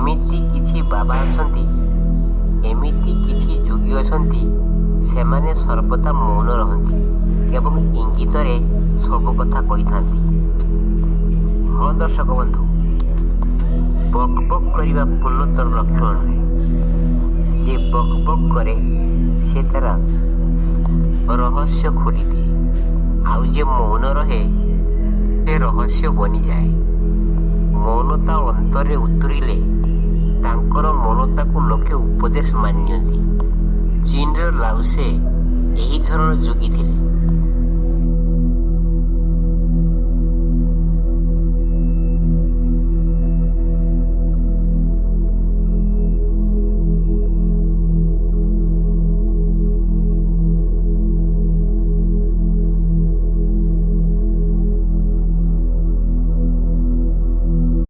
ଏମିତି କିଛି ବାବା ଅଛନ୍ତି, ଏମିତି କିଛି ଯୋଗୀ ଅଛନ୍ତି, ସେମାନେ ସର୍ବଦା ମୌନ ରହନ୍ତି ଏବଂ ଇଙ୍ଗିତରେ ସବୁ କଥା କହିଥାନ୍ତି। ହଁ ଦର୍ଶକ ବନ୍ଧୁ, ବକ୍ ବକ୍ କରିବା ପୂର୍ଣ୍ଣତର ଲକ୍ଷଣ ନୁହେଁ। ଯେ ବକ୍ ବକ୍ କରେ ସେ ତାର ରହସ୍ୟ ଖୋଲିଦିଏ, ଆଉ ଯେ ମୌନ ରହେ ସେ ରହସ୍ୟ ବନିଯାଏ। ମୌନତା ଅନ୍ତରରେ ଉତୁରିଲେ ତାଙ୍କର ମୌନତାକୁ ଲୋକେ ଉପଦେଶ ମାନି ନିଅନ୍ତି। ଚୀନର ଲାଓସେ ଏହି ଧରଣର ଯୋଗୀ ଥିଲେ।